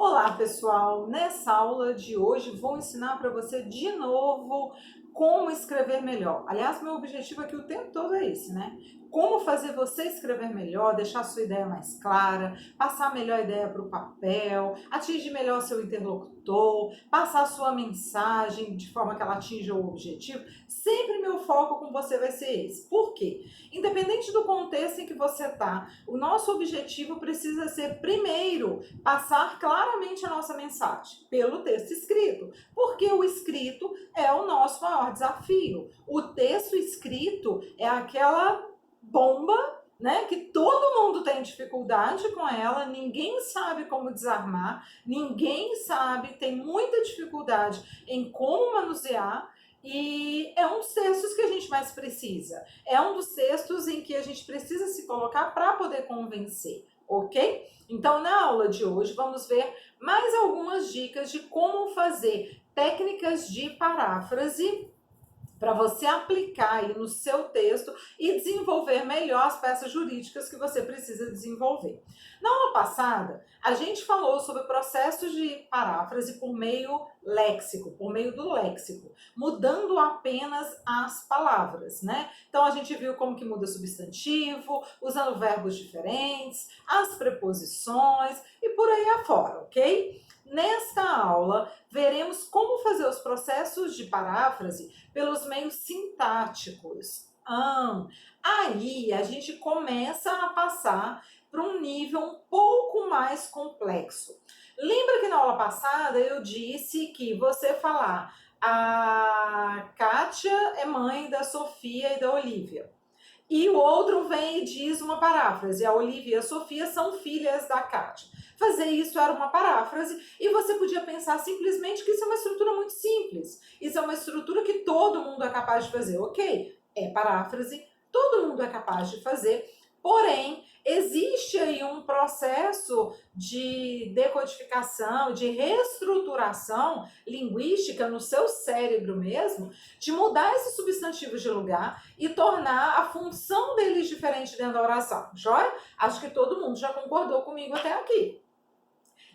Olá, pessoal! Nessa aula de hoje vou ensinar para você de novo como escrever melhor. Aliás, meu objetivo aqui o tempo todo é esse, né? Como fazer você escrever melhor, deixar a sua ideia mais clara, passar a melhor ideia para o papel, atingir melhor seu interlocutor, passar a sua mensagem de forma que ela atinja o objetivo. Sempre meu foco com você vai ser esse. Por quê? Independente do contexto em que você está, o nosso objetivo precisa ser, primeiro, passar claramente a nossa mensagem pelo texto escrito, porque o escrito é o nosso maior desafio. O texto escrito é aquela bomba, né, que todo mundo tem dificuldade com ela, ninguém sabe como desarmar, ninguém sabe, tem muita dificuldade em como manusear, e é um dos textos que a gente mais precisa. É um dos textos em que a gente precisa se colocar para poder convencer, ok? Então, na aula de hoje, vamos ver mais algumas dicas de como fazer técnicas de paráfrase para você aplicar aí no seu texto e desenvolver melhor as peças jurídicas que você precisa desenvolver. Na aula passada, a gente falou sobre processos de paráfrase por meio léxico, por meio do léxico, mudando apenas as palavras, né? Então a gente viu como que muda substantivo, usando verbos diferentes, as preposições e por aí afora, ok? Nesta aula, veremos como fazer os processos de paráfrase pelos meios sintáticos. Aí a gente começa a passar para um nível um pouco mais complexo. Lembra que na aula passada eu disse que você falar a Kátia é mãe da Sofia e da Olivia. E o outro vem e diz uma paráfrase. A Olivia e a Sofia são filhas da Kátia. Fazer isso era uma paráfrase e você podia pensar simplesmente que isso é uma estrutura muito simples. Isso é uma estrutura que todo mundo é capaz de fazer. Ok, é paráfrase, todo mundo é capaz de fazer. Porém, existe aí um processo de decodificação, de reestruturação linguística no seu cérebro mesmo, de mudar esses substantivos de lugar e tornar a função deles diferente dentro da oração. Joia? Acho que todo mundo já concordou comigo até aqui.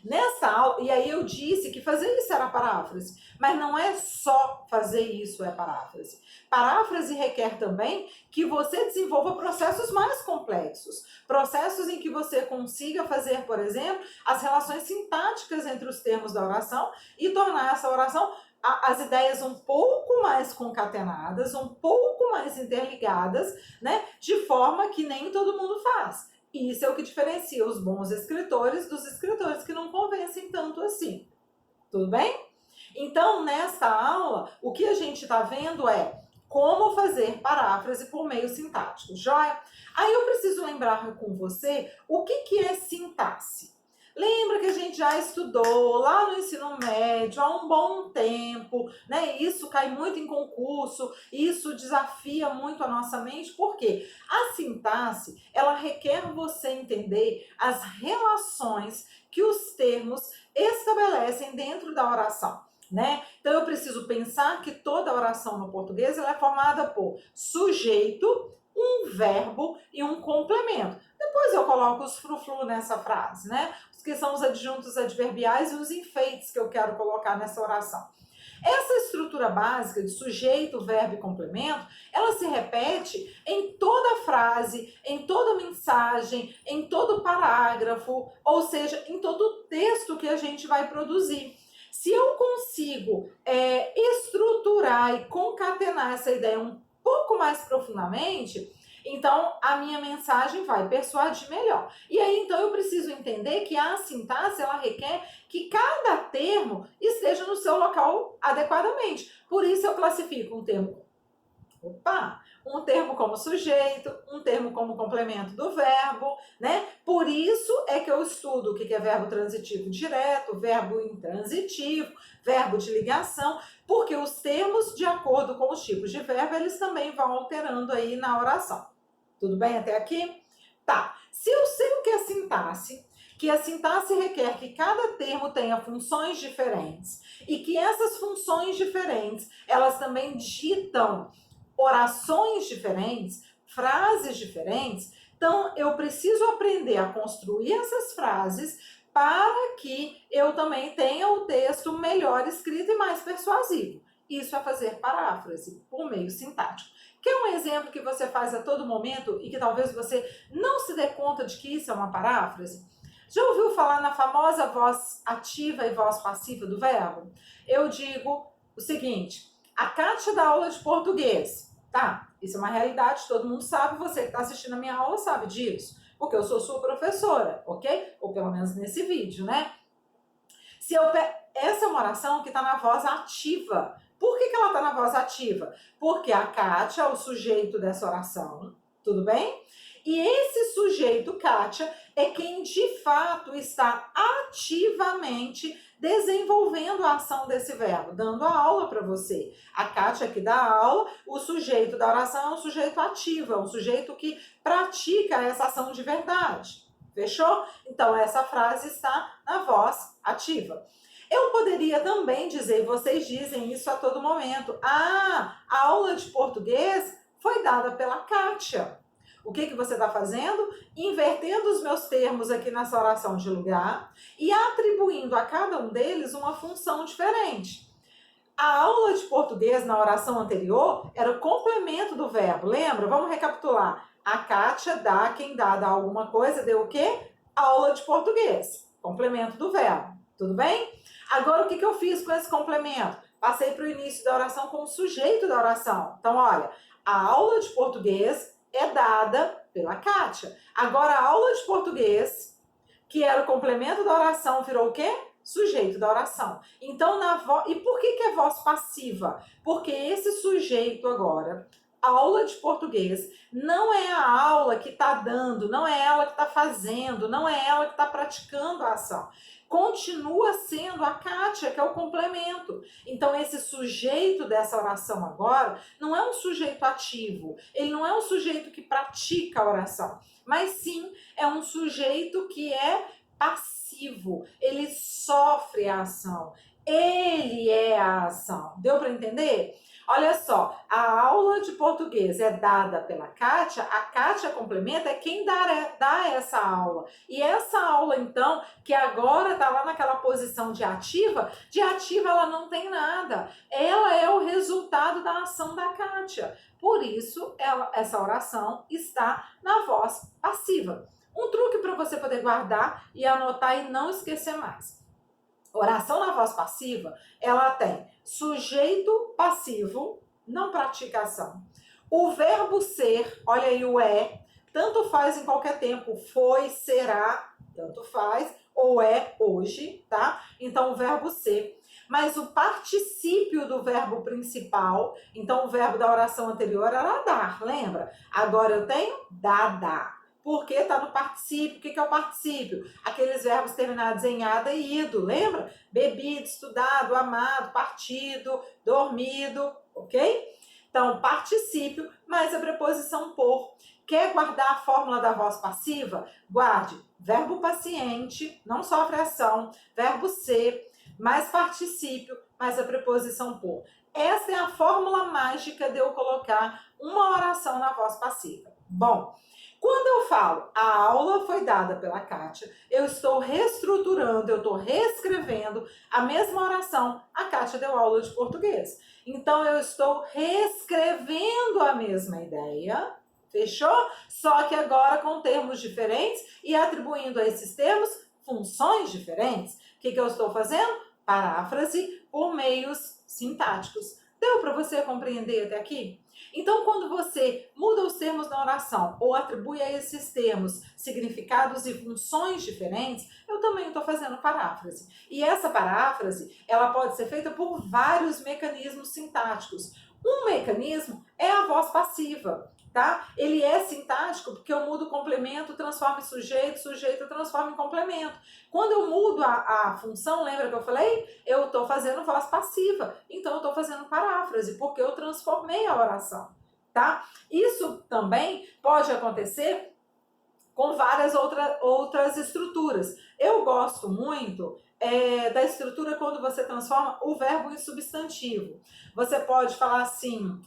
Nessa aula, e aí eu disse que fazer isso era paráfrase, mas não é só fazer isso é paráfrase. Paráfrase requer também que você desenvolva processos mais complexos, processos em que você consiga fazer, por exemplo, as relações sintáticas entre os termos da oração e tornar essa oração as ideias um pouco mais concatenadas, um pouco mais interligadas, né, de forma que nem todo mundo faz. E isso é o que diferencia os bons escritores dos escritores que não convencem tanto assim. Tudo bem? Então, nessa aula, o que a gente está vendo é como fazer paráfrase por meio sintático, joia? Aí eu preciso lembrar com você o que é sintaxe. Lembra que a gente já estudou lá no ensino médio há um bom tempo, né? Isso cai muito em concurso, isso desafia muito a nossa mente, porque a sintaxe, ela requer você entender as relações que os termos estabelecem dentro da oração, né? Então eu preciso pensar que toda oração no português ela é formada por sujeito, um verbo e um complemento. Depois eu coloco os frufru nessa frase, né? Os que são os adjuntos adverbiais e os enfeites que eu quero colocar nessa oração. Essa estrutura básica de sujeito, verbo e complemento, ela se repete em toda frase, em toda mensagem, em todo parágrafo, ou seja, em todo texto que a gente vai produzir. Se eu consigo estruturar e concatenar essa ideia um pouco mais profundamente, então a minha mensagem vai persuadir melhor. E aí então eu preciso entender que a sintaxe ela requer que cada termo esteja no seu local adequadamente. Por isso eu classifico um termo como sujeito, um termo como complemento do verbo, né? Por isso é que eu estudo o que é verbo transitivo direto, verbo intransitivo, verbo de ligação, porque os termos, de acordo com os tipos de verbo, eles também vão alterando aí na oração. Tudo bem até aqui? Tá. Se eu sei o que é sintaxe, que a sintaxe requer que cada termo tenha funções diferentes e que essas funções diferentes, elas também ditam orações diferentes, frases diferentes, então eu preciso aprender a construir essas frases para que eu também tenha o texto melhor escrito e mais persuasivo. Isso é fazer paráfrase por meio sintático. Quer um exemplo que você faz a todo momento e que talvez você não se dê conta de que isso é uma paráfrase? Já ouviu falar na famosa voz ativa e voz passiva do verbo? Eu digo o seguinte: a Kátia dá aula de português. Tá, isso é uma realidade, todo mundo sabe, você que está assistindo a minha aula sabe disso, porque eu sou sua professora, ok? Ou pelo menos nesse vídeo, né? Essa é uma oração que está na voz ativa. Por que ela está na voz ativa? Porque a Kátia é o sujeito dessa oração, tudo bem? E esse sujeito, Kátia, é quem de fato está ativamente desenvolvendo a ação desse verbo, dando a aula para você. A Kátia que dá a aula, o sujeito da oração é um sujeito ativo, é um sujeito que pratica essa ação de verdade. Fechou? Então, essa frase está na voz ativa. Eu poderia também dizer, e vocês dizem isso a todo momento, a aula de português foi dada pela Kátia. O que você está fazendo? Invertendo os meus termos aqui nessa oração de lugar e atribuindo a cada um deles uma função diferente. A aula de português na oração anterior era o complemento do verbo, lembra? Vamos recapitular. A Kátia dá, quem dá alguma coisa, deu o quê? Aula de português, complemento do verbo, tudo bem? Agora, o que eu fiz com esse complemento? Passei para o início da oração com o sujeito da oração. Então, olha, a aula de português é dada pela Kátia. Agora, a aula de português, que era o complemento da oração, virou o quê? Sujeito da oração. Então, e por que é voz passiva? Porque esse sujeito agora, aula de português, não é a aula que está dando, não é ela que está fazendo, não é ela que está praticando a ação. Continua sendo a Kátia, que é o complemento. Então, esse sujeito dessa oração agora não é um sujeito ativo, ele não é um sujeito que pratica a oração, mas sim é um sujeito que é passivo, ele sofre a ação, ele é a ação. Deu para entender? Olha só, a aula de português é dada pela Kátia, a Kátia complementa, é quem dá essa aula. E essa aula, então, que agora está lá naquela posição de ativa ela não tem nada. Ela é o resultado da ação da Kátia. Por isso, essa oração está na voz passiva. Um truque para você poder guardar e anotar e não esquecer mais. Oração na voz passiva, ela tem sujeito passivo, não pratica ação. O verbo ser, olha aí o é, tanto faz em qualquer tempo, foi, será, tanto faz, ou é hoje, tá? Então, o verbo ser. Mas o particípio do verbo principal, então o verbo da oração anterior era dar, lembra? Agora eu tenho dada. Porque está no particípio. O que é o particípio? Aqueles verbos terminados em ada e ido, lembra? Bebido, estudado, amado, partido, dormido, ok? Então, particípio mais a preposição por. Quer guardar a fórmula da voz passiva? Guarde verbo paciente, não sofre ação, verbo ser, mais particípio, mais a preposição por. Essa é a fórmula mágica de eu colocar uma oração na voz passiva. Bom, quando eu falo a aula foi dada pela Kátia, eu estou reestruturando, eu estou reescrevendo a mesma oração. A Kátia deu aula de português. Então, eu estou reescrevendo a mesma ideia, fechou? Só que agora com termos diferentes e atribuindo a esses termos funções diferentes. O que eu estou fazendo? Paráfrase por meios sintáticos. Deu para você compreender até aqui? Então, quando você muda os termos na oração ou atribui a esses termos significados e funções diferentes, eu também estou fazendo paráfrase. E essa paráfrase, ela pode ser feita por vários mecanismos sintáticos. Um mecanismo é a voz passiva, tá? Ele é sintático porque eu mudo o complemento, transformo em sujeito, sujeito transforma em complemento. Quando eu mudo a função, lembra que eu falei? Eu estou fazendo voz passiva, então eu estou fazendo paráfrase, porque eu transformei a oração, tá? Isso também pode acontecer com várias outras estruturas. Eu gosto muito da estrutura quando você transforma o verbo em substantivo. Você pode falar assim,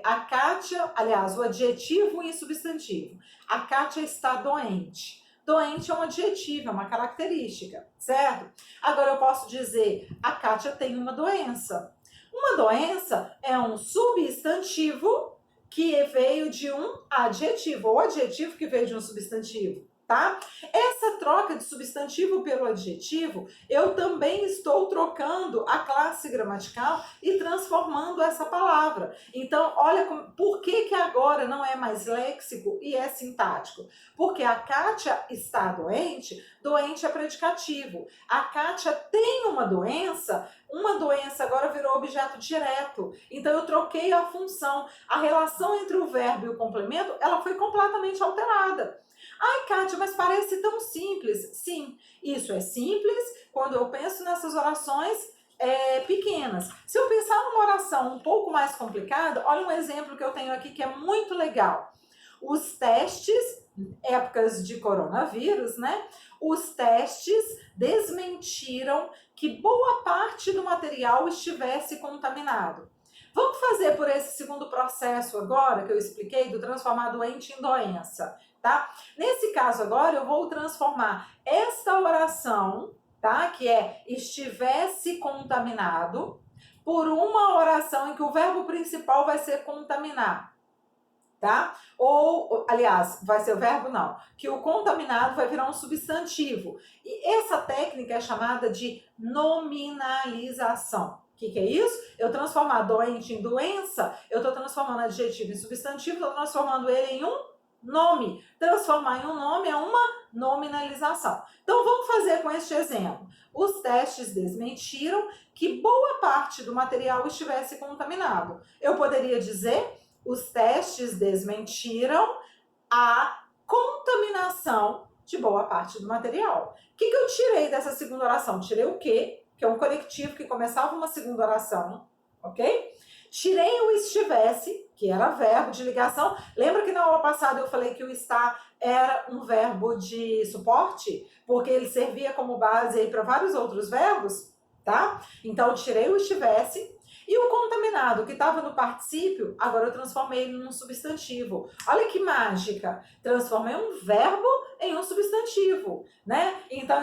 a Kátia, aliás, o adjetivo em substantivo. A Kátia está doente. Doente é um adjetivo, é uma característica, certo? Agora eu posso dizer, a Kátia tem uma doença. Uma doença é um substantivo que veio de um adjetivo, ou adjetivo que veio de um substantivo, tá? Essa troca de substantivo pelo adjetivo, eu também estou trocando a classe gramatical e transformando essa palavra. Então, olha por que agora não é mais léxico e é sintático? Porque a Kátia está doente, doente é predicativo. A Kátia tem uma doença agora virou objeto direto. Então, eu troquei a função. A relação entre o verbo e o complemento, ela foi completamente alterada. Ai, Kátia, mas parece tão simples. Sim, isso é simples quando eu penso nessas orações pequenas. Se eu pensar numa oração um pouco mais complicada, olha um exemplo que eu tenho aqui que é muito legal. Os testes, épocas de coronavírus, né? Os testes desmentiram que boa parte do material estivesse contaminado. Vamos fazer por esse segundo processo agora que eu expliquei do transformar doente em doença, tá? Nesse caso agora eu vou transformar esta oração, tá? Que é estivesse contaminado, por uma oração em que o verbo principal vai ser contaminar, tá? Ou, aliás, vai ser o verbo não, que o contaminado vai virar um substantivo. E essa técnica é chamada de nominalização. O que é isso? Eu transformar doente em doença, eu estou transformando adjetivo em substantivo, estou transformando ele em um nome. Transformar em um nome é uma nominalização. Então, vamos fazer com este exemplo. Os testes desmentiram que boa parte do material estivesse contaminado. Eu poderia dizer, os testes desmentiram a contaminação de boa parte do material. O que eu tirei dessa segunda oração? Tirei o quê? Que é um conectivo que começava uma segunda oração, ok? Tirei o estivesse, que era verbo de ligação. Lembra que na aula passada eu falei que o estar era um verbo de suporte? Porque ele servia como base para vários outros verbos, tá? Então, eu tirei o estivesse. E o contaminado, que estava no particípio, agora eu transformei ele num substantivo. Olha que mágica! Transformei um verbo em um substantivo, né? Então,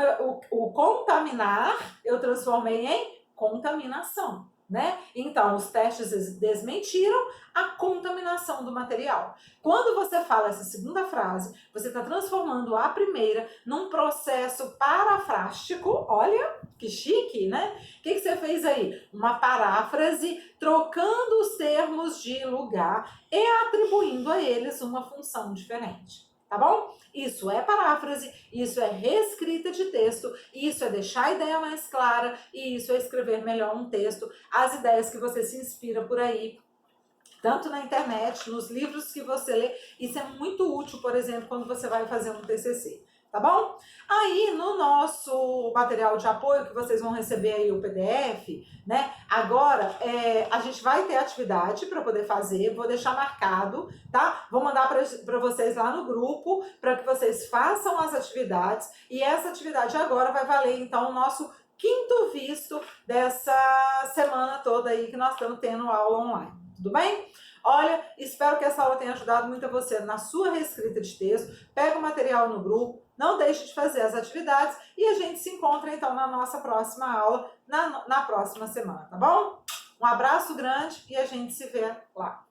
o contaminar, eu transformei em contaminação, né? Então, os testes desmentiram a contaminação do material. Quando você fala essa segunda frase, você está transformando a primeira num processo parafrástico. Olha, que chique, né? O que você fez aí? Uma paráfrase, trocando os termos de lugar e atribuindo a eles uma função diferente. Tá bom? Isso é paráfrase, isso é reescrita de texto, isso é deixar a ideia mais clara e isso é escrever melhor um texto, as ideias que você se inspira por aí, tanto na internet, nos livros que você lê. Isso é muito útil, por exemplo, quando você vai fazer um TCC. Tá bom? Aí, no nosso material de apoio, que vocês vão receber aí o PDF, né? Agora, a gente vai ter atividade para poder fazer, vou deixar marcado, tá? Vou mandar para vocês lá no grupo, para que vocês façam as atividades. E essa atividade agora vai valer, então, o nosso quinto visto dessa semana toda aí que nós estamos tendo aula online. Tudo bem? Olha, espero que essa aula tenha ajudado muito a você na sua reescrita de texto. Pega o material no grupo, não deixe de fazer as atividades e a gente se encontra então na nossa próxima aula, na próxima semana, tá bom? Um abraço grande e a gente se vê lá.